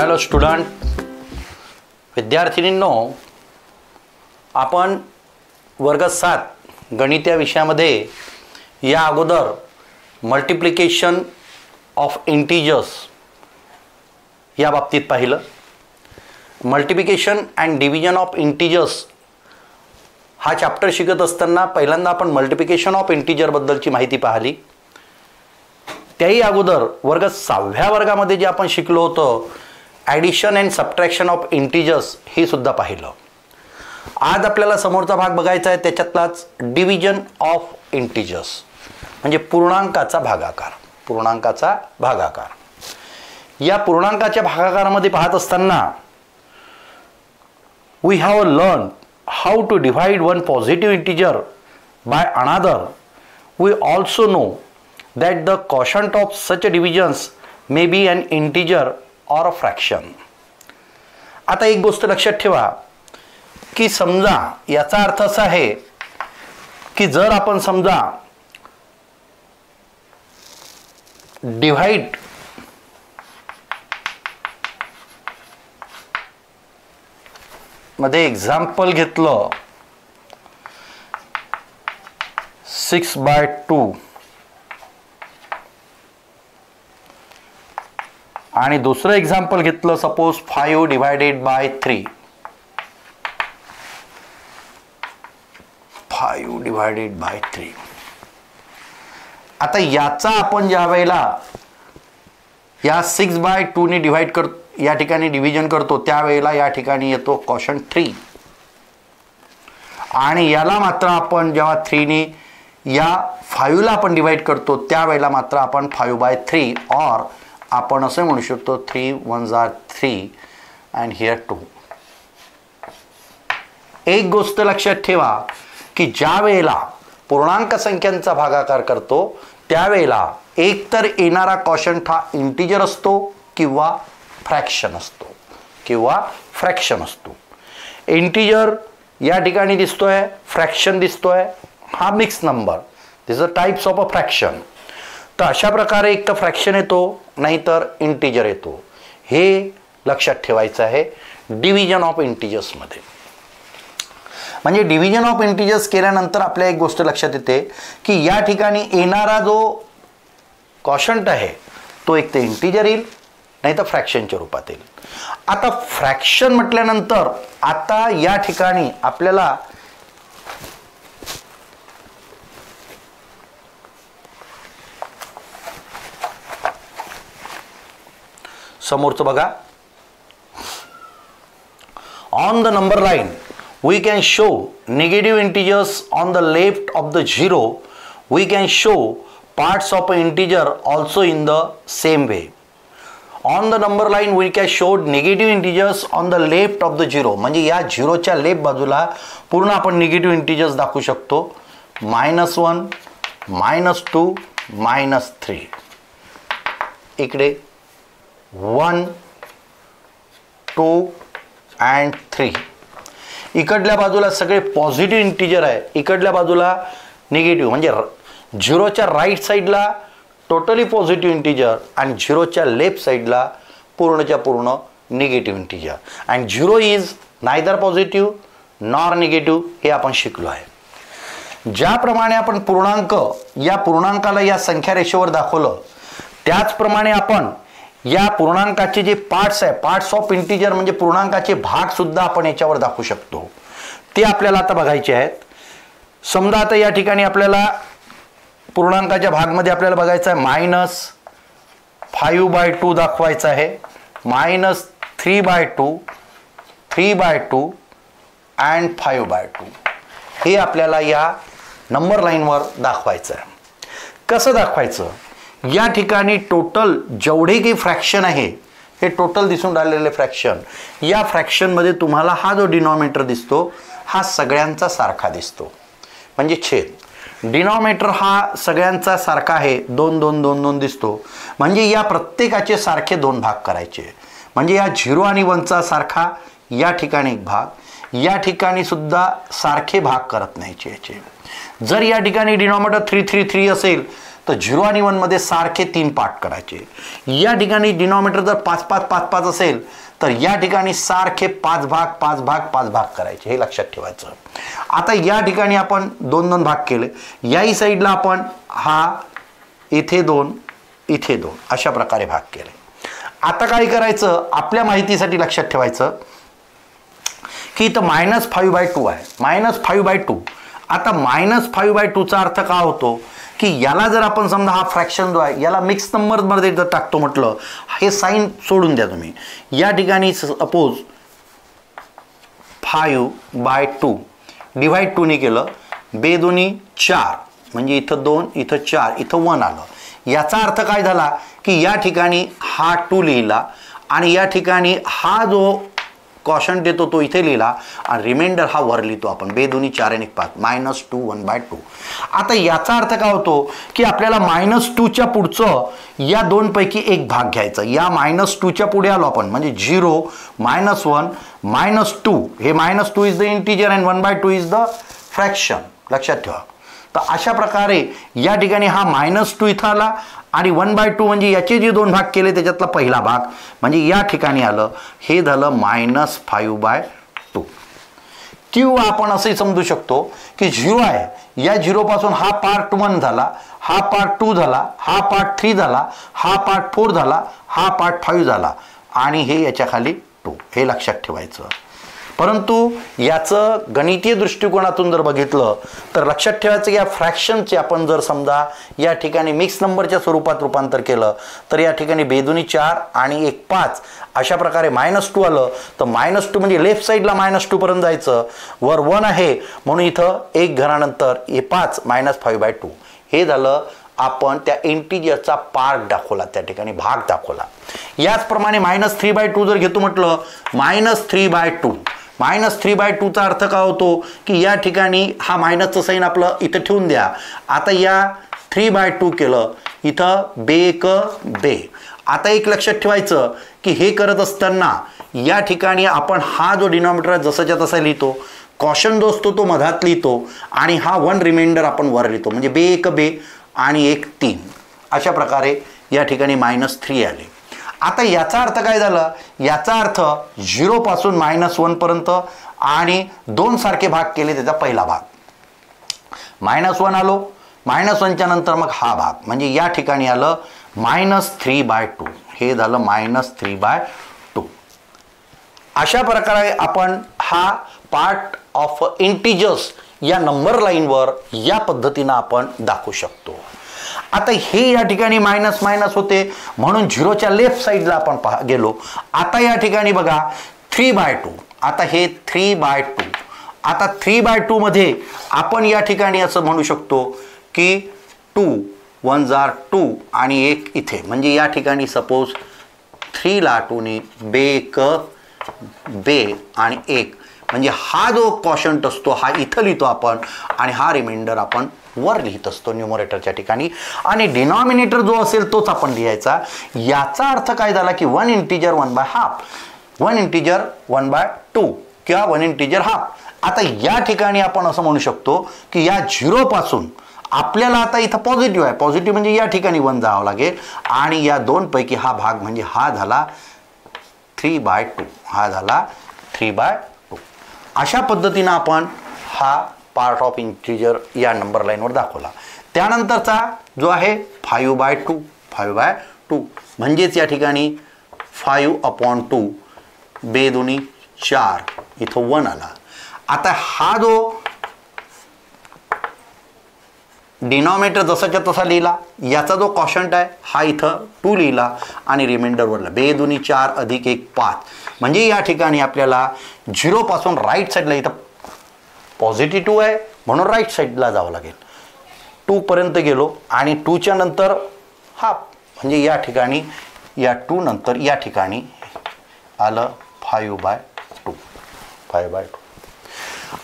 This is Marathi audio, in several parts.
हॅलो स्टुडंट, विद्यार्थिनींनो, आपण वर्ग 7 गणित या विषयामध्ये या अगोदर मल्टिप्लिकेशन ऑफ इंटिजर्स या बाबतीत पाहिलं. Multiplication and division of integers हा चॅप्टर शिकत असताना पहिल्यांदा आपण मल्टिप्लिकेशन ऑफ इंटिजरबद्दलची माहिती पाहिली. त्याही अगोदर वर्ग 6व्या वर्गामध्ये जे आपण शिकलो होतो addition and subtraction of integers हे सुद्धा पाहिलं. आज आपल्याला समोरचा भाग बघायचा आहे, त्याच्यातलाच डिव्हिजन ऑफ इंटिजर्स म्हणजे पूर्णांकाचा भागाकार. पूर्णांकाचा भागाकार. या पूर्णांकाच्या भागाकारामध्ये पाहत असताना we have learn how to divide one positive integer by another. We also know that the quotient of such divisions may be an integer or a fraction. आता एक गोष्ट लक्षात ठेवा की समजा याचा अर्थ असा आहे की जर आपण समजा डिव्हाइड मध्ये एक्झाम्पल घेतलं 6/2 आणि दुसरं एक्झाम्पल घेतलं सपोज 5/3. 5/3. आता याचा आपण ज्या वेळेला या 6/2 ने डिव्हाइड करतो, या ठिकाणी डिव्हिजन करतो, त्यावेळेला या ठिकाणी येतो क्वोशंट 3. आणि याला मात्र आपण जेव्हा 3 ने या 5 ला आपण डिव्हाइड करतो त्यावेळेला मात्र आपण 5/3 और आपण असे म्हणू शकतो 3 1s are 3 and here 2. एक गोष्ट लक्षात ठेवा की ज्या वेळेला पूर्णांक संख्यांचा भागाकार करतो त्यावेळेला एकतर येणारा क्वोशंट हा इंटिजर असतो किंवा फ्रॅक्शन असतो. इंटिजर या ठिकाणी दिसतोय, फ्रॅक्शन दिसतोय, हा mix number. This a types of a fraction. तर अशा प्रकारे एक तर फ्रॅक्शन येतो नाहीतर इंटिजर येतो. हे लक्षात ठेवायचं आहे डिव्हिजन ऑफ इंटिजर्समध्ये. म्हणजे डिव्हिजन ऑफ इंटिजर्स केल्यानंतर आपल्या एक गोष्ट लक्षात येते की या ठिकाणी येणारा जो क्वोशंट आहे तो एक तर इंटिजर येईल नाही तर फ्रॅक्शनच्या रूपात येईल. आता फ्रॅक्शन म्हटल्यानंतर आता या ठिकाणी आपल्याला समोरचं बघा. On the number line we can show negative integers on the left of the zero. We can show parts of a integer also in the same way. On the number line we can show negative integers on the left of the zero. म्हणजे या झिरोच्या लेफ्ट बाजूला पूर्ण आपण निगेटिव्ह इंटिजर्स दाखवू शकतो. -1 -2 -3. इकडे 1 2 and 3. इकडल्या बाजूला सगळे पॉझिटिव्ह इंटिजर आहे, इकडल्या बाजूला निगेटिव्ह. म्हणजे झिरोच्या राईट साईडला टोटली पॉझिटिव्ह इंटिजर आणि झिरोच्या लेफ्ट साईडला पूर्णच्या पूर्ण negative integer. And zero is neither positive nor negative हे आपण शिकलो आहे. ज्याप्रमाणे आपण पूर्णांक या पूर्णांकाला या संख्या रेषेवर दाखवलं त्याचप्रमाणे आपण या पूर्णांकाचे जे पार्ट्स आहे, पार्ट्स ऑफ इंटिजर म्हणजे पूर्णांकाचे भाग सुद्धा आपण याच्यावर दाखवू शकतो. ते आपल्याला आता बघायचे आहेत. समजा आता या ठिकाणी आपल्याला पूर्णांकाच्या भागमध्ये आपल्याला बघायचं आहे -5/2 दाखवायचं आहे, -3/2 3/2 and 5/2. हे आपल्याला या नंबर लाईनवर दाखवायचं आहे. कसं दाखवायचं? या ठिकाणी टोटल जेवढे काही फ्रॅक्शन आहे हे टोटल दिसून राहिलेले फ्रॅक्शन, या फ्रॅक्शनमध्ये तुम्हाला हा जो डिनॉमिनेटर दिसतो हा सगळ्यांचा सारखा दिसतो. म्हणजे छेद. डिनॉमिनेटर हा सगळ्यांचा सारखा आहे, 2 2 2 2 दिसतो. म्हणजे या प्रत्येकाचे सारखे 2 भाग करायचे. म्हणजे या 0 आणि 1चा सारखा या ठिकाणी एक भाग, या ठिकाणी सुद्धा सारखे भाग करत नाहीचे याचे. जर या ठिकाणी डिनॉमिनेटर 3 3 3 असेल तर 0 आणि 1 मध्ये सारखे 3 पार्ट करायचे. या ठिकाणी डिनॉमिनेटर जर 5 5 5 5 असेल तर या ठिकाणी सारखे 5 भाग 5 भाग 5 भाग करायचे, हे लक्षात ठेवायचं. आता या ठिकाणी आपण 2 2 भाग केले. याही साईडला आपण हा इथे 2 इथे 2 अशा प्रकारे भाग केले. आता काय करायचं, आपल्या माहितीसाठी लक्षात ठेवायचं की इथं -5/2 आहे. -5/2. आता -5/2 चा अर्थ काय होतो की याला जर आपण समजा हा फ्रॅक्शन जो आहे याला मिक्स नंबरमध्ये जर टाकतो म्हटलं, हे साईन सोडून द्या तुम्ही. या ठिकाणी सपोज 5/2 डिवाइड 2 ने केलं, 2 2 4 म्हणजे इथं 2 इथं 4 इथं 1 आलं. याचा अर्थ काय झाला की या ठिकाणी हा 2 लिहिला आणि या ठिकाणी हा जो कॉशंट देतो तो इथे लिहिला आणि रिमाइंडर हा वर लिहितो आपण. 2 2 4 आणि 5 -2 1/2. आता याचा अर्थ काय होतो की आपल्याला -2 च्या पुढचं या दोन पैकी एक भाग घ्यायचा. या -2 च्या पुढे आलो आपण म्हणजे 0 -1 -2. हे -2 is the integer and 1/2 is the fraction, लक्षात ठेवा. तर अशा प्रकारे या ठिकाणी हा -2 इथं आला आणि 1/2 म्हणजे याचे जे दोन भाग केले त्याच्यातला पहिला भाग म्हणजे या ठिकाणी आलं, हे झालं -5/2. किंवा आपण असंही समजू शकतो की 0 आहे, या 0 पासून हा पार्ट 1 झाला, हा पार्ट 2 झाला, हा पार्ट 3 झाला, हा पार्ट 4 झाला, हा पार्ट 5 झाला आणि हे याच्या खाली 2. हे लक्षात ठेवायचं. परंतु याचं गणितीय दृष्टिकोनातून जर बघितलं तर लक्षात ठेवायचं की या फ्रॅक्शनचे आपण जर समजा या ठिकाणी मिक्स नंबरच्या स्वरूपात रूपांतर केलं तर या ठिकाणी 2 2 4 आणि 1 5 अशा प्रकारे -2 आलं. तर -2 म्हणजे लेफ्ट साईडला -2 पर्यंत जायचं, वर 1 आहे म्हणून इथं 1 घरानंतर हे 5 -5/2. हे झालं आपण त्या इंटिजरचा पार्ट दाखवला, त्या ठिकाणी भाग दाखवला. याचप्रमाणे -3/2 जर घेतो म्हटलं, -3/2 -3/2 चा अर्थ काय होतो की या ठिकाणी हा मायनसचं साईन आपलं इथं ठेवून द्या. आता या 3/2 केलं, इथं 2 आता एक लक्षात ठेवायचं की हे करत असताना या ठिकाणी आपण हा जो डिनॉमिनेटर जसाच्या तसा लिहितो, कॉशन जो असतो तो मधात लिहितो आणि हा 1 रिमाइंडर आपण वर लिहितो म्हणजे 2 आणि 1 3. अशा प्रकारे या ठिकाणी -3 आले. आता याचा अर्थ काय झाला, याचा अर्थ 0 पासून -1 पर्यंत आणि 2 सारखे भाग केले, त्याचा पहिला भाग -1 आलो, -1 च्या नंतर मग हा भाग म्हणजे या ठिकाणी आलं -3/2. हे झालं -3/2. अशा प्रकारे आपण हा पार्ट ऑफ इंटिजर्स या नंबर लाईनवर या पद्धतीनं आपण दाखवू शकतो. आता हे या ठिकाणी मायनस मायनस होते म्हणून 0च्या लेफ्ट साईडला आपण गेलो. आता या ठिकाणी बघा 3/2. आता हे 3/2. आता 3/2 मध्ये आपण या ठिकाणी असं म्हणू शकतो की 2 1 2 आणि 1 इथे म्हणजे या ठिकाणी सपोज 3 ला 2 ने 2 आणि 1 म्हणजे हा जो कॉशंट असतो हा इथं लिहितो आपण आणि हा रिमाइंडर आपण वर लिहित असतो न्यूमरेटरच्या ठिकाणी आणि डिनॉमिनेटर जो असेल तोच आपण लिहायचा. याचा अर्थ काय झाला की 1 इंटिजर 1/2, 1 इंटिजर 1/2 किंवा 1 इंटिजर हाफ. आता या ठिकाणी आपण असं म्हणू शकतो की या 0 पासून आपल्याला आता इथं पॉझिटिव्ह आहे, पॉझिटिव्ह म्हणजे या ठिकाणी 1 जावं लागेल आणि या दोन पैकी हा भाग म्हणजे हा झाला 3/2, हा झाला 3/2. अशा पद्धतीनं आपण हा पार्ट ऑफ इंटिजर या नंबर लाईनवर दाखवला. त्यानंतरचा जो आहे 5/2, 5/2 म्हणजेच या ठिकाणी 5/2 2 2 4 इथं 1 आला. आता हा जो डिनॉमिनेटर जसाच्या तसा लिहिला, याचा जो कॉशंट आहे हा इथं 2 लिहिला आणि रिमाइंडर वरला 2 2 4 अधिक 1 5 म्हणजे या ठिकाणी आपल्याला 0 पासून राईट साईडला इथं पॉझिटिव्ह 2 आहे म्हणून राईट साईडला जावं लागेल. 2 पर्यंत गेलो आणि 2 च्या नंतर हाफ म्हणजे या ठिकाणी या 2 नंतर या ठिकाणी आलं 5/2, 5/2.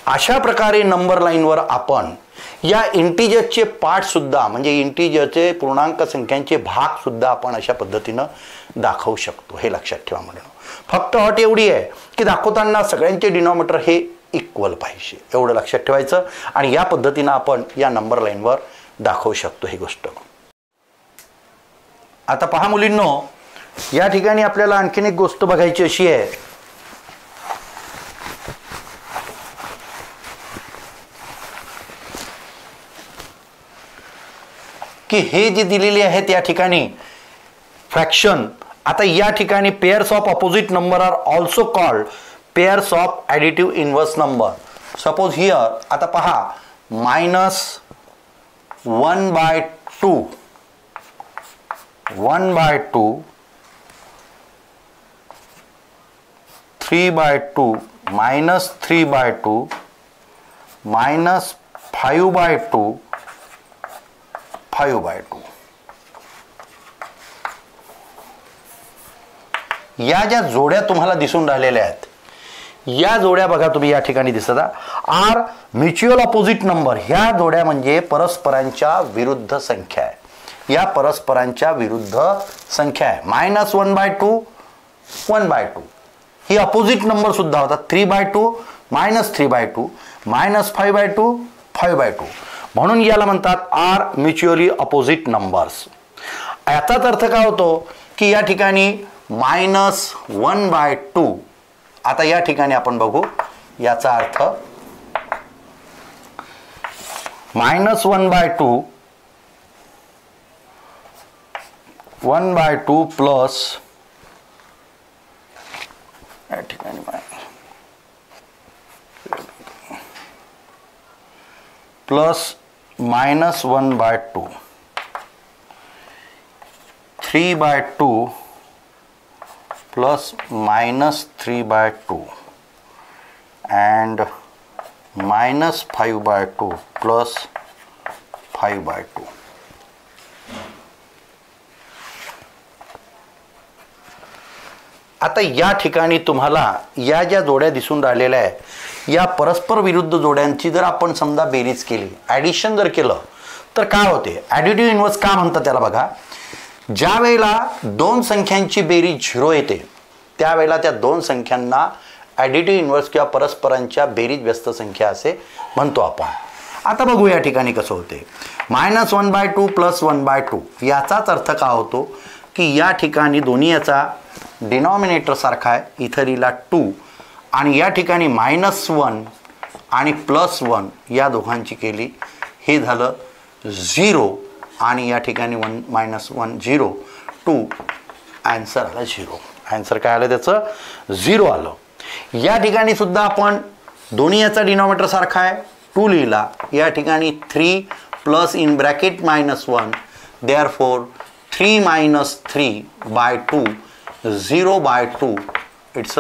अशा प्रकारे नंबर लाईनवर आपण या इंटिजरचे पार्ट सुद्धा म्हणजे इंटिजरचे पूर्णांक संख्यांचे भाग सुद्धा आपण अशा पद्धतीनं दाखवू शकतो. हे लक्षात ठेवा. म्हणून फक्त अट एवढी आहे की दाखवताना सगळ्यांचे डिनॉमिनेटर हे इक्वल पाहिजे, एवढं लक्षात ठेवायचं आणि या पद्धतीनं आपण या नंबर लाईनवर दाखवू शकतो ही गोष्ट. आता पहा मुलींनो, या ठिकाणी आपल्याला आणखीन एक गोष्ट बघायची अशी आहे की हे जे दिलेले आहेत या ठिकाणी फ्रॅक्शन, आता या ठिकाणी pairs of opposite number are also called pairs of additive inverse number. Suppose here आता पहा -1/2 1/2 3/2 -3/2 -5/2 5/2. या ज्या जोड्या तुम्हाला दिसून राहिलेल्या आहेत, या जोड्या बघा तुम्ही या ठिकाणी दिसत आर म्युच्युअल अपोजिट नंबर. ह्या जोड्या म्हणजे परस्परांच्या विरुद्ध संख्या आहे. या परस्परांच्या विरुद्ध संख्या आहे. -1/2 1/2 ही अपोजिट नंबर सुद्धा होता. 3/2 -3/2 -5/2 5/2. म्हणून याला म्हणतात आर म्युच्युअली अपोजिट नंबर्स. याचाच अर्थ काय होतो की या ठिकाणी -1/2. आता या ठिकाणी आपण बघू याचा अर्थ -1/2 1/2 प्लस या ठिकाणी प्लस -1/2 3/2 plus -3/2 and -5/2 plus 5/2. आता या ठिकाणी तुम्हाला या ज्या जोड्या दिसून राहिलेल्या आहेत, या परस्पर विरुद्ध जोड्यांची जर आपण समजा बेरीज केली, ॲडिशन जर केलं तर काय होते? ॲडिटिव्ह इनव्हर्स का म्हणतात त्याला बघा. ज्या वेळेला दोन संख्यांची बेरीज 0 येते त्यावेळेला त्या दोन संख्यांना ॲडिटिव्ह इनव्हर्स किंवा परस्परांच्या बेरीज व्यस्त संख्या असे म्हणतो आपण. आता बघू या ठिकाणी कसं होते. -1/2 प्लस 1/2 याचाच अर्थ काय होतो की या ठिकाणी दोन्ही याचा डिनॉमिनेटर सारखा आहे. इथं लिहिला 2 आणि या ठिकाणी -1 आणि +1 या दोघांची केली, हे झालं 0 आणि या ठिकाणी 1 -1 0 2 आन्सर आला 0. आन्सर काय आलं त्याचं? 0 आलं. या ठिकाणी सुद्धा आपण दोन्ही याचा डिनॉमिनेटर सारखा आहे, 2 लिहिला. या ठिकाणी 3 plus in bracket -1 therefore 3 - 3/2 0/2 it's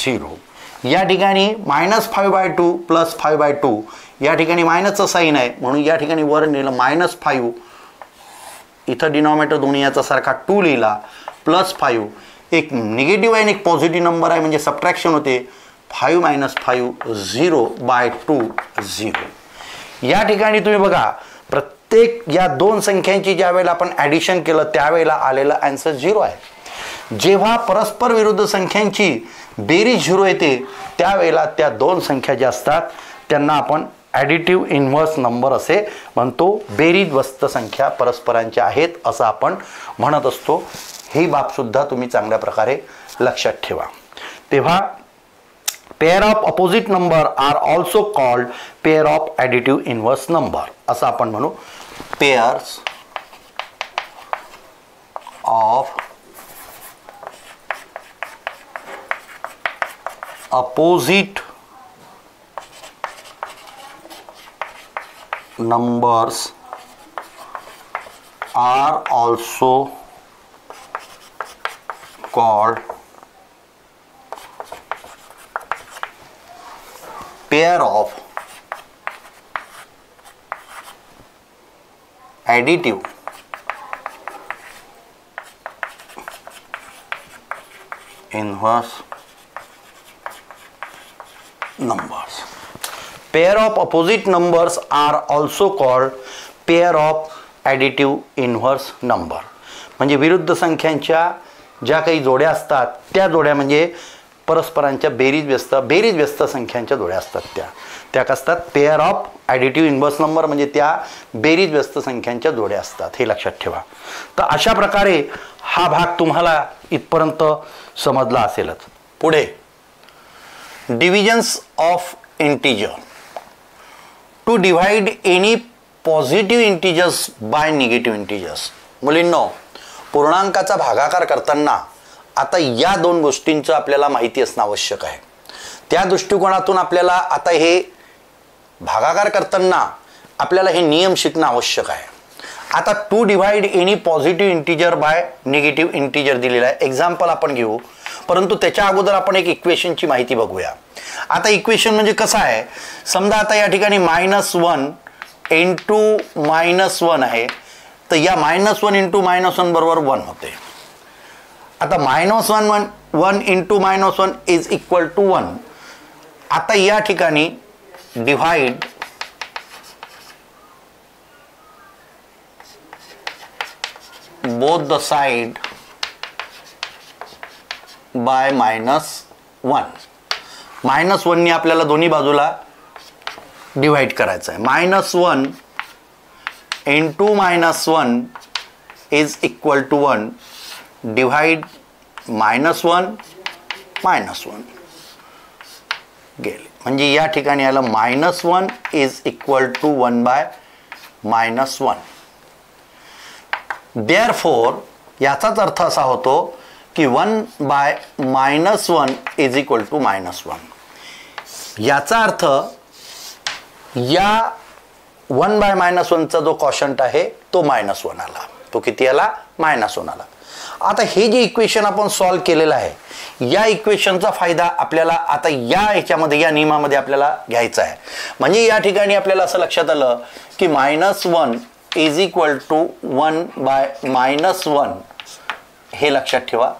0. या ठिकाणी -5/2 प्लस 5/2 या ठिकाणी मायनसचं साईन आहे म्हणून या ठिकाणी वर लिहिलं -5. इथं डिनॉमिनेटर दोन्ही याचा सारखा 2 लिहिला प्लस 5. एक निगेटिव्ह आहे आणि एक पॉझिटिव्ह नंबर आहे म्हणजे सबट्रॅक्शन होते. 5 - 5 0/2 0. या ठिकाणी तुम्ही बघा प्रत्येक या दोन संख्यांची ज्या वेळेला आपण ॲडिशन केलं त्यावेळेला आलेला आन्सर 0 आहे. जेव्हा परस्पर विरुद्ध संख्यांची बेरीज 0 येते त्यावेळेला त्या दोन संख्या ज्या असतात त्यांना आपण ॲडिटिव्ह इनव्हर्स नंबर असे म्हणतो. बेरीज वस्त संख्या परस्परांच्या आहेत असं आपण म्हणत असतो. ही बाबसुद्धा तुम्ही चांगल्या प्रकारे लक्षात ठेवा. तेव्हा pair of opposite number are also called pair of additive inverse number असं आपण म्हणू. Pairs of opposite numbers are also called pair of additive inverse numbers. Pair of opposite numbers are also called pair of additive inverse number. म्हणजे विरुद्ध संख्यांच्या ज्या काही जोड्या असतात त्या जोड्या म्हणजे परस्परांच्या बेरीज व्यस्त संख्यांच्या जोड्या असतात त्या असतात pair of additive inverse number, म्हणजे त्या बेरीज व्यस्त संख्यांच्या जोड्या असतात, हे लक्षात ठेवा. तर अशा प्रकारे हा भाग तुम्हाला इथपर्यंत समजला असेलच. पुढे divisions of integer. To divide any positive integers by negative integers. मुलींनो, पूर्णांकाचा भागाकार करताना आता या दोन गोष्टींचं आपल्याला माहिती असणं आवश्यक आहे. त्या दृष्टिकोनातून आपल्याला आता हे भागाकार करताना आपल्याला हे नियम शिकणं आवश्यक आहे. आता to divide any positive integer by negative integer दिलेला आहे. एक्झाम्पल आपण घेऊ, परंतु त्याच्या अगोदर आपण एक इक्वेशनची माहिती बघूया. आता इक्वेशन म्हणजे कसं आहे, समजा आता या ठिकाणी -1 इंटू -1 आहे, तर या -1 इंटू -1 बरोबर 1 होते. आता -1 इंटू -1 इज इक्वल टू 1. आता या ठिकाणी divide both the side by -1. -1 ने आपल्याला दोन्ही बाजूला डिवाइड करायचं आहे. -1 into -1 is equal to 1. Divide -1 गेले, म्हणजे या ठिकाणी आलं -1 is equal to 1 by -1. Therefore याचाच अर्थ असा होतो की 1 बाय -1 इज इक्वल टू -1. याचा अर्थ या 1 बाय -1चा जो कॉशंट आहे तो -1 आला. तो किती आला? -1 आला. आता हे जे इक्वेशन आपण सॉल्व्ह केलेलं आहे, या इक्वेशनचा फायदा आपल्याला आता या ह्याच्यामध्ये, या नियमामध्ये आपल्याला घ्यायचा आहे. म्हणजे या ठिकाणी आपल्याला असं लक्षात आलं की -1 इज इक्वल टू 1 बाय -1 हे लक्षात ठेवा.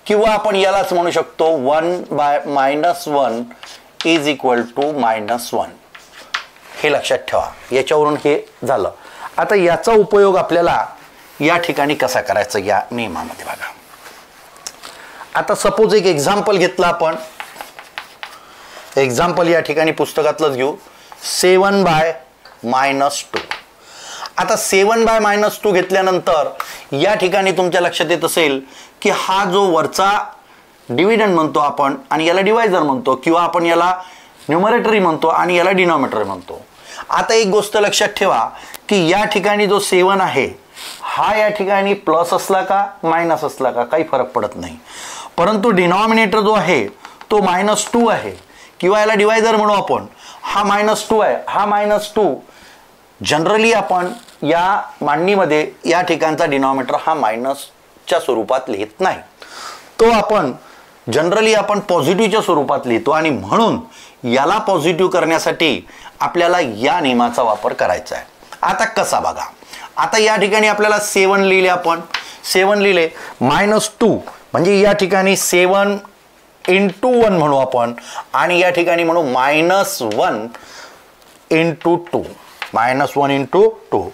किंवा आपण यालाच म्हणू शकतो 1 बाय -1 इज इक्वल टू -1 हे लक्षात ठेवा. याच्यावरून हे झालं. आता याचा उपयोग आपल्याला या ठिकाणी कसा करायचा या नियमामध्ये बघा. आता सपोज एक एक्झाम्पल घेतलं आपण. एक्झाम्पल या ठिकाणी पुस्तकातलंच घेऊ. 7 बाय -2. आता 7 बाय -2 घेतल्यानंतर या ठिकाणी तुमच्या लक्षात येत असेल की हा जो वरचा डिव्हिडंड म्हणतो आपण आणि याला डिवायझर म्हणतो, किंवा आपण याला न्यूमरेटरी म्हणतो आणि याला डिनॉमिनेटर म्हणतो. आता एक गोष्ट लक्षात ठेवा की या ठिकाणी जो 7 आहे हा या ठिकाणी प्लस असला का मायनस असला का काही फरक पडत नाही. परंतु डिनॉमिनेटर जो आहे तो -2 आहे, किंवा याला डिवायझर म्हणू आपण. हा -2 आहे. हा -2 जनरली आपण या मांडणीमध्ये या ठिकाणचा डिनॉमिनेटर हा मायनसच्या स्वरूपात लिहित नाही. तो आपण जनरली आपण पॉझिटिव्हच्या स्वरूपात लिहितो, आणि म्हणून याला पॉझिटिव्ह करण्यासाठी आपल्याला या नियमाचा वापर करायचा आहे. आता कसा बघा. आता या ठिकाणी आपल्याला 7 लिहिले, आपण 7 लिहिले. -2 म्हणजे या ठिकाणी 7 इंटू 1 म्हणू आपण, आणि या ठिकाणी म्हणू -1 इंटू 2. -1 इंटू 2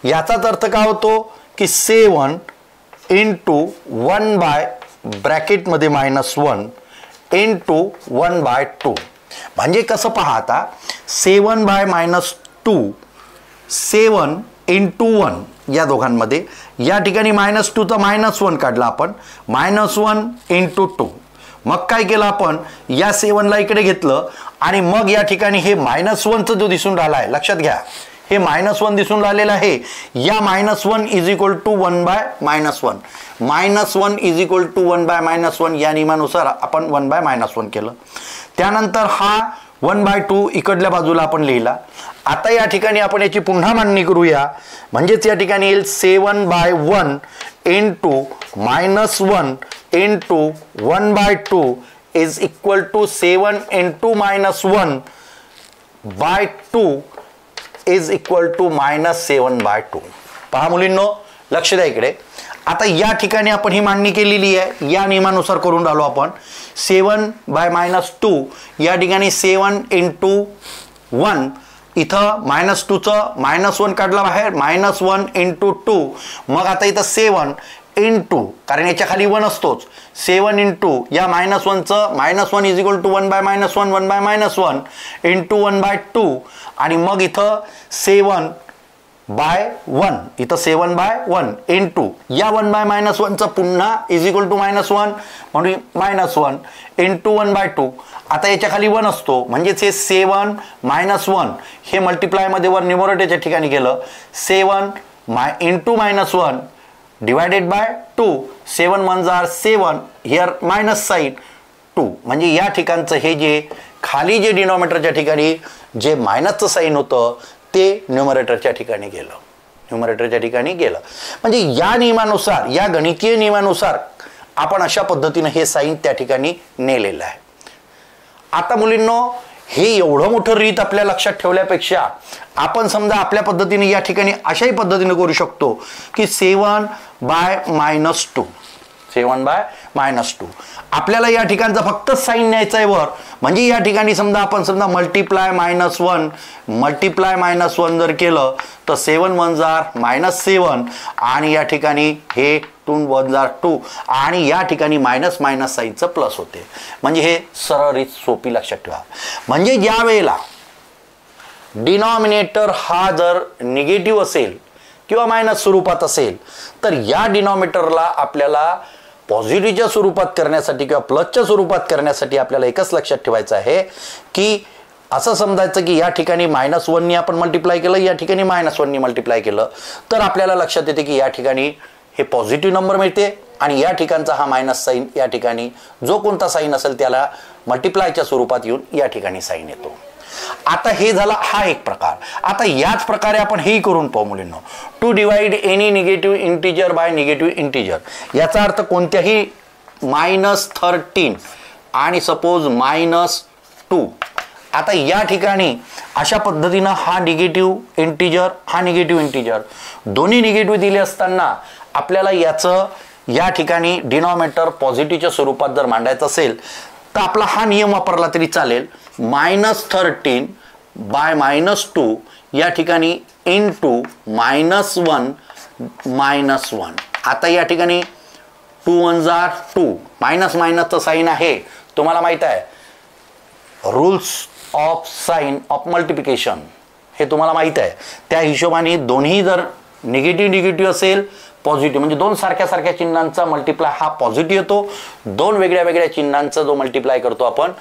याचाच अर्थ काय होतो की 7 इंटू 1 बाय ब्रॅकेटमध्ये -1 इंटू 1 बाय 2. म्हणजे कसं पहा आता, 7 बाय -2 7 इंटू 1 या दोघांमध्ये या ठिकाणी -2चा -1 काढला आपण. -1 इंटू 2. मग काय केलं आपण, या 7ला इकडे घेतलं आणि मग या ठिकाणी हे -1चं जो दिसून राहिला आहे, लक्षात घ्या हे -1 दिसून राहिलेलं आहे. या -1 is equal to 1 by -1. -1 is equal to 1 by -1 या नियमानुसार आपण 1 बाय -1 केलं. त्यानंतर हा 1/2 इकडल्या बाजूला आपण लिहिला. आता या ठिकाणी आपण याची पुन्हा मांडणी करूया. म्हणजेच या ठिकाणी येईल 7/1 into -1 into 1/2 is equal to 7 into -1/2 is equal to -7/2. पहा मुलींनो, लक्ष द्या इकडे. आता या ठिकाणी आपण ही मांडणी केलेली आहे, या नियमानुसार करून राहिलो आपण. 7 बाय -2 या ठिकाणी 7 इंटू 1, इथं -2चं -1 काढला बाहेर, -1 इंटू 2. मग आता इथं 7 इंटू, कारण याच्या खाली 1 असतोच, 7 इंटू या -1चं -1 is equal to 1 by -1 1 by -1 into 1/2 आणि मग इथं 7 बाय 1 इथं 7 बाय 1 इंटू या 1 बाय -1चं पुन्हा इज इक्वल टू -1 म्हणून -1 इंटू 1/2. आता याच्या खाली 1 असतो म्हणजेच हे 7 -1 हे मल्टिप्लायमध्ये वर न्यूमरेटरच्या ठिकाणी गेलं, 7 इंटू -1 डिवायडेड बाय 2, 7 1 जार 7 हिअर मायनस साईन 2, म्हणजे या ठिकाणचं हे जे खाली जे डिनॉमिनेटरच्या ठिकाणी जे मायनसचं साईन होतं ते न्यूमरेटरच्या ठिकाणी गेलं, म्हणजे या नियमानुसार, या गणितीय नियमानुसार आपण अशा पद्धतीने हे साईन त्या ठिकाणी नेलेलं आहे. आता मुलींनो, हे एवढं मोठं रीत आपल्या लक्षात ठेवल्यापेक्षा आपण समजा आपल्या पद्धतीने या ठिकाणी अशाही पद्धतीने करू शकतो की 7 बाय -2 आपल्याला या ठिकाणचा फक्त साईन न्यायचा आहे वर, म्हणजे या ठिकाणी समजा आपण समजा मल्टिप्लाय -1 जर केलं तर 7 1 जार -7 आणि या ठिकाणी हे 2 1 जार 2 आणि या ठिकाणी मायनस साईनचं प्लस होते, म्हणजे हे सरळ रीत सोपी लक्षात ठेवा. म्हणजे ज्या वेळेला डिनॉमिनेटर हा जर निगेटिव्ह असेल किंवा मायनस स्वरूपात असेल तर या डिनॉमिनेटरला आपल्याला पॉझिटिव्हच्या स्वरूपात करण्यासाठी किंवा प्लसच्या स्वरूपात करण्यासाठी आपल्याला एकच लक्षात ठेवायचं आहे की असं समजायचं की या ठिकाणी -1 ने आपण मल्टिप्लाय केलं, या ठिकाणी -1 ने मल्टिप्लाय केलं तर आपल्याला लक्षात येते की या ठिकाणी हे पॉझिटिव्ह नंबर मिळते आणि या ठिकाणचा हा मायनस साईन या ठिकाणी जो कोणता साईन असेल त्याला मल्टिप्लायच्या स्वरूपात येऊन या ठिकाणी साईन येतो. आता हे झाला हा एक प्रकार. आता याच प्रकारे आपण हेही करून पाहू मुलींनो, to divide any negative integer by negative integer, याचा अर्थ कोणत्याही -13 आणि सपोज -2. आता या ठिकाणी अशा पद्धतीनं हा निगेटिव्ह इंटिजर दोन्ही निगेटिव्ह दिले असताना आपल्याला याचं या ठिकाणी डिनॉमिनेटर पॉझिटिव्हच्या स्वरूपात जर मांडायचं असेल तर आपला हा नियम वापरला तरी चालेल, -13 बाय -2 या ठिकाणी इंटू -1. आता या ठिकाणी 2 1 जार 2 मायनसचं साईन आहे, तुम्हाला माहित आहे rules of sine of multiplication हे तुम्हाला माहित आहे. त्या हिशोबाने दोन्ही जर निगेटिव्ह असेल पॉझिटिव्ह म्हणजे दोन सारख्या चिन्हांचा मल्टिप्लाय हा पॉझिटिव्ह येतो, दोन वेगळ्या चिन्हांचा जो मल्टिप्लाय करतो आपण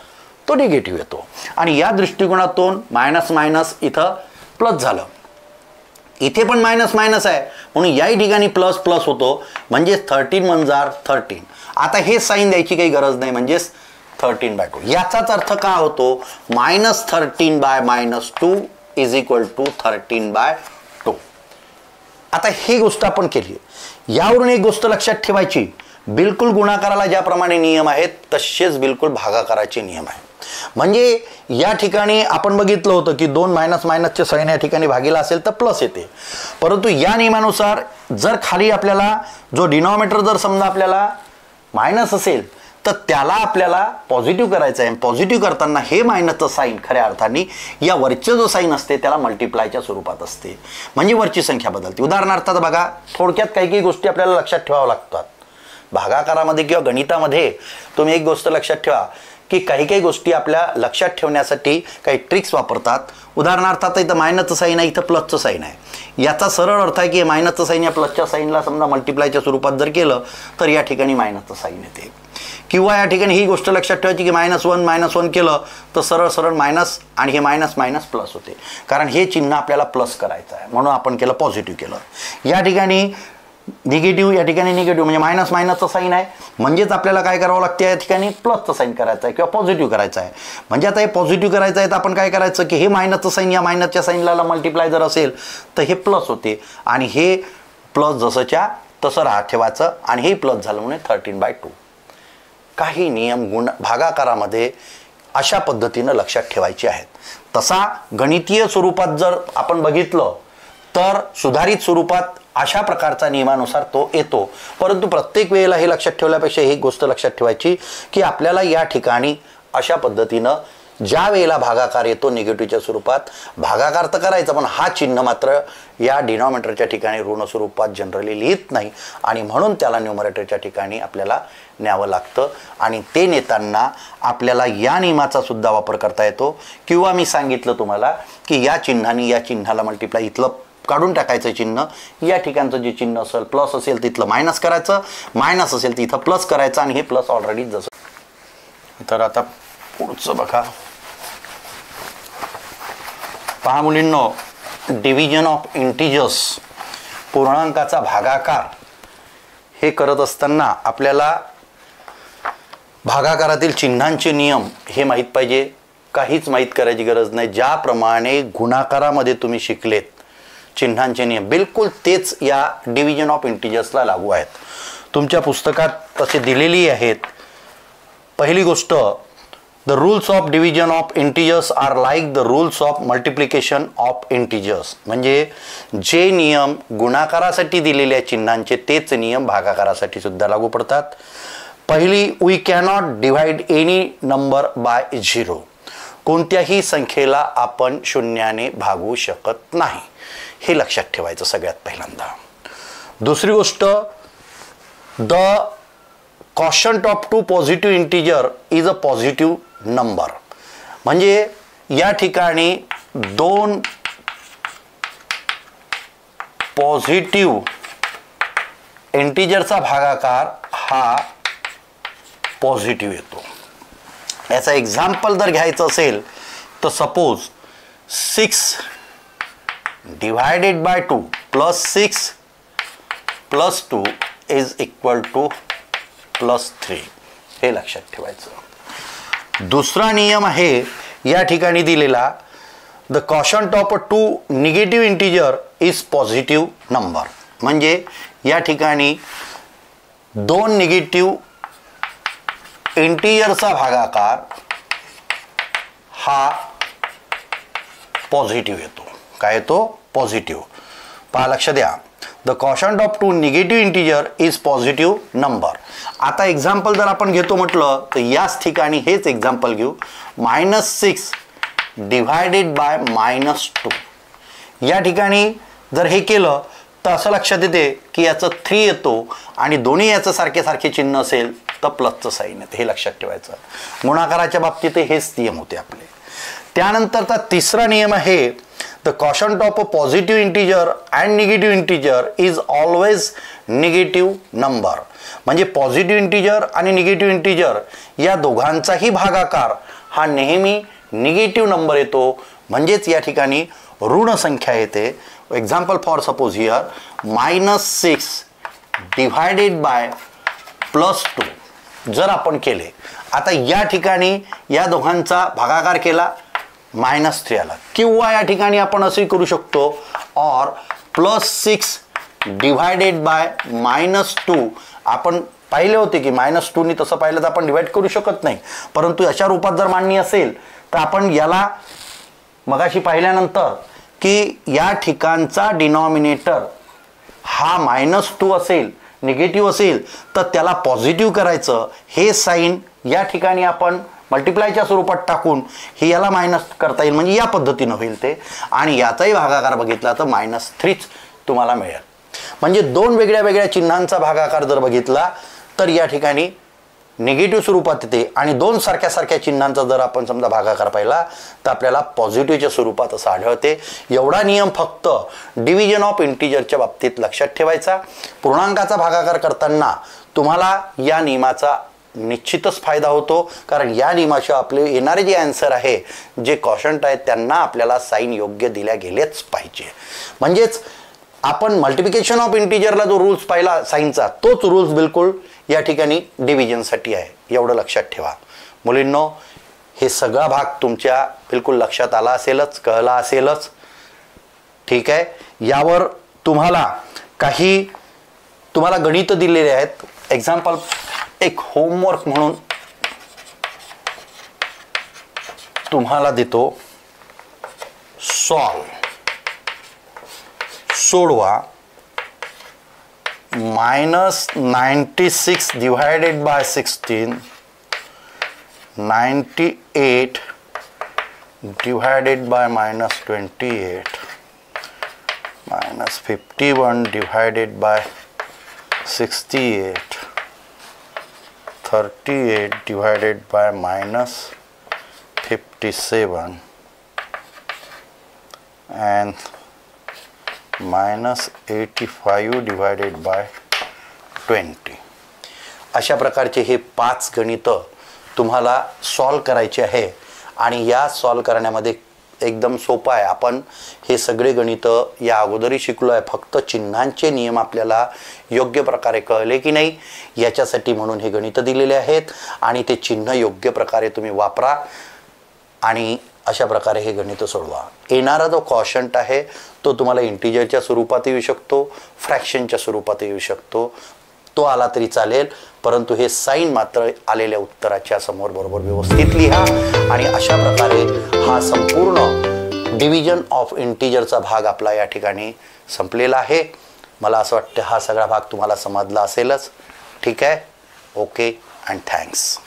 तो निगेटिव्ह येतो. आणि या दृष्टिकोनातून मायनस इथं प्लस झालं, इथे पण मायनस आहे म्हणून याही ठिकाणी प्लस होतो, म्हणजे 13 1 जार 13. आता हे साईन द्यायची काही गरज नाही, म्हणजेच 13/2. याचाच अर्थ काय होतो, -13 बाय -2 इज इक्वल टू 13/2. आता ही गोष्ट आपण केली. यावरून एक गोष्ट लक्षात ठेवायची, बिलकुल गुणाकाराला ज्याप्रमाणे नियम आहेत तसेच बिलकुल भागाकाराचे नियम आहेत. म्हणजे या ठिकाणी आपण बघितलं होतं की 2 मायनसचे साइन या ठिकाणी भागीला असेल तर प्लस येते, परंतु या नियमानुसार जर खाली आपल्याला जो डिनॉमिनेटर जर समजा आपल्याला मायनस असेल तर त्याला आपल्याला पॉझिटिव्ह करायचं आहे. पॉझिटिव्ह करताना हे मायनसचं साईन खऱ्या अर्थाने या वरचे जो साईन असते त्याला मल्टिप्लायच्या स्वरूपात असते, म्हणजे वरची संख्या बदलते. उदाहरणार्थ बघा, थोडक्यात काही गोष्टी आपल्याला लक्षात ठेवाव्या लागतात. भागाकारामध्ये किंवा गणितामध्ये तुम्ही एक गोष्ट लक्षात ठेवा की काही गोष्टी आपल्या लक्षात ठेवण्यासाठी काही ट्रिक्स वापरतात. उदाहरणार्थ आता इथं मायनसचं साईन आहे, इथं प्लसचं साईन आहे. याचा सरळ अर्थ आहे की मायनसचं साईन या प्लसच्या साईनला समजा मल्टिप्लायच्या स्वरूपात जर केलं तर या ठिकाणी मायनसचं साईन येते. किंवा या ठिकाणी ही गोष्ट लक्षात ठेवायची की -1 केलं तर सरळ मायनस आणि हे मायनस प्लस होते, कारण हे चिन्ह आपल्याला प्लस करायचं आहे म्हणून आपण केलं पॉझिटिव्ह केलं. या ठिकाणी निगेटिव्ह, या ठिकाणी निगेटिव्ह म्हणजे मायनसचं साईन आहे, म्हणजेच आपल्याला काय करावं लागते, या ठिकाणी प्लसचं साईन करायचं आहे किंवा पॉझिटिव्ह करायचं आहे. म्हणजे आता हे पॉझिटिव्ह करायचं आहे तर आपण काय करायचं की हे मायनसचं साईन या मायनसच्या साईनला मल्टिप्लाय जर असेल तर हे प्लस होते आणि हे प्लस जसंच्या तसं ठेवायचं आणि हे प्लस झालं म्हणून 13/2. काही नियम भागाकारामध्ये अशा पद्धतीनं लक्षात ठेवायचे आहेत. तसा गणितीय स्वरूपात जर आपण बघितलं तर सुधारित स्वरूपात अशा प्रकारचा नियमानुसार तो येतो, परंतु प्रत्येक वेळेला हे लक्षात ठेवल्यापेक्षा ही गोष्ट लक्षात ठेवायची की आपल्याला या ठिकाणी अशा पद्धतीनं ज्या वेळेला भागाकार येतो निगेटिव्हच्या स्वरूपात, भागाकार तर करायचा पण हा चिन्ह मात्र या डिनॉमिनेटरच्या ठिकाणी ऋण स्वरूपात जनरली लिहित नाही आणि म्हणून त्याला न्यूमरेटरच्या ठिकाणी आपल्याला न्यावं लागतं आणि ते नेताना आपल्याला या नियमाचा सुद्धा वापर करता येतो किंवा मी सांगितलं तुम्हाला की या चिन्हाने या चिन्हाला मल्टिप्लाय, इथलं काढून टाकायचं चिन्ह, या ठिकाणचं जे चिन्ह असेल प्लस असेल तिथलं मायनस करायचं, मायनस असेल तिथं प्लस करायचं आणि हे प्लस ऑलरेडी जसं. तर आता पुढचं बघा, पहा मुलींनो, डिव्हिजन ऑफ इंटिजर्स, पूर्णांकाचा भागाकार हे करत असताना आपल्याला भागाकारातील चिन्हांचे नियम हे माहीत पाहिजे. काहीच माहीत करायची गरज नाही. ज्याप्रमाणे गुणाकारामध्ये तुम्ही शिकलेत चिन्हांचे नियम, बिलकुल तेच या डिव्हिजन ऑफ इंटिजर्सला लागू आहेत. तुमच्या पुस्तकात तसे दिलेली आहेत. पहिली गोष्ट, the rules of division of integers are like the rules of multiplication of integers. म्हणजे जे नियम गुणाकारासाठी दिलेल्या चिन्हांचे तेच नियम भागाकारासाठी सुद्धा लागू पडतात. पहिली, we cannot divide any number by zero. कोणत्याही संख्येला आपण शून्याने भागू शकत नाही, हे लक्षात ठेवायचं सगळ्यात पहिल्यांदा. दुसरी गोष्ट, the quotient of two positive integer is a positive number. म्हणजे या ठिकाणी दोन पॉझिटिव्ह इंटिजरचा भागाकार हा पॉझिटिव्ह येतो. याचा एक्झाम्पल जर घ्यायचं असेल तर suppose 6 divided by 2 plus 6 plus 2 is equal to +3. हे लक्षात ठेवायचं. दुसरा नियम आहे या ठिकाणी दिलेला, the quotient of 2 negative integer is positive number. म्हणजे या ठिकाणी दोन निगेटिव्ह इंटिजरचा भागाकार हा पॉझिटिव्ह येतो. काय येतो? पॉझिटिव्ह. पहा, लक्ष द्या, the quotient of 2 negative integer is positive number. आता एक्झाम्पल जर आपण घेतो म्हटलं तर याच ठिकाणी हेच एक्झाम्पल घेऊ. -6 डिव्हायडेड बाय -2. या ठिकाणी जर हे केलं तर असं लक्षात येते की याचं 3 येतो आणि दोन्ही याचं सारखे सारखे चिन्ह असेल तर प्लसचं साईन येते. हे लक्षात ठेवायचं. गुणाकाराच्या बाबतीत हेच नियम होते आपले. त्यानंतरचा तिसरा नियम आहे, the quotient of a positive integer and negative integer is always negative number. म्हणजे पॉझिटिव्ह इंटिजर आणि निगेटिव्ह इंटिजर या दोघांचाही भागाकार हा नेहमी निगेटिव्ह नंबर येतो. म्हणजेच या ठिकाणी ऋण संख्या येते. Example for suppose here -6 divided by +2 जर आपण केले, आता या ठिकाणी या दोघांचा भागाकार केला, -3 आला. किंवा या ठिकाणी आपण असंही करू शकतो, और +6 डिव्हायडेड बाय -2. आपण पाहिले होते की -2 तसं पाहिलं तर आपण डिवाइड करू शकत नाही, परंतु अशा रूपात जर मांडणी असेल तर आपण याला मगाशी पाहिल्यानंतर की या ठिकाणचा डिनॉमिनेटर हा -2 असेल, निगेटिव्ह असेल तर त्याला पॉझिटिव्ह करायचं. हे साईन या ठिकाणी आपण मल्टिप्लायच्या स्वरूपात टाकून हे याला मायनस करता येईल. म्हणजे या पद्धतीनं होईल ते. आणि याचाही भागाकार बघितला तर -3च तुम्हाला मिळेल. म्हणजे दोन वेगळ्या वेगळ्या चिन्हांचा भागाकार जर बघितला तर या ठिकाणी निगेटिव्ह स्वरूपात येते आणि दोन सारख्या सारख्या चिन्हांचा जर आपण समजा भागाकार पाहिला तर आपल्याला पॉझिटिव्हच्या स्वरूपात असं आढळते. एवढा नियम फक्त डिव्हिजन ऑफ इंटिजरच्या बाबतीत लक्षात ठेवायचा. पूर्णांकाचा भागाकार करताना तुम्हाला या नियमाचा निश्चितच फायदा होतो, कारण या नियमाशिवाय आपले येणारे जे आन्सर आहे, जे क्वोशंट आहेत, त्यांना आपल्याला साईन योग्य दिल्या गेलेच पाहिजे. म्हणजेच आपण मल्टिप्लिकेशन ऑफ इंटिजरला जो रूल्स पाहिला साईनचा, तोच रूल्स बिलकुल या ठिकाणी डिव्हिजनसाठी आहे. एवढं लक्षात ठेवा मुलींनो. हे सगळा भाग तुमच्या बिलकुल लक्षात आला असेलच, कळला असेलच. ठीक आहे. यावर तुम्हाला काही गणित दिलेले आहेत. एक्झाम्पल एक होमवर्क म्हणून तुम्हाला देतो. सोडवा. -96 divided by 16, 98 divided by minus 28 minus 51 divided by 68 38 divided by minus 57 and minus 85 divided by 20. अशा प्रकारचे हे 5 गणित तुम्हाला सॉल्व करायचे आहे आणि या सॉल्व करण्यामध्ये एकदम सोपं आहे. आपण हे सगळे गणित या अगोदरही शिकलो आहे, फक्त चिन्हांचे नियम आपल्याला योग्य प्रकारे कळले की नाही याच्यासाठी म्हणून हे गणित दिलेले आहेत आणि ते चिन्ह योग्य प्रकारे तुम्ही वापरा आणि अशा प्रकारे हे गणित सोडवा. येणारा जो कॉशंट आहे तो तुम्हाला इंटिजरच्या स्वरूपात येऊ शकतो, फ्रॅक्शनच्या स्वरूपात येऊ शकतो, तो आला तरी चालेल, परंतु हे साइन मात्र आलेल्या उत्तराच्या समोर बरोबर व्यवस्थित लिहा. आणि अशा प्रकारे हा संपूर्ण डिव्हिजन ऑफ इंटिजरचा भाग आपला या ठिकाणी संपलेला आहे. मला असं वाटतं हा सगळा भाग तुम्हाला समजला असेलच. ठीक आहे, ओके अँड थँक्स.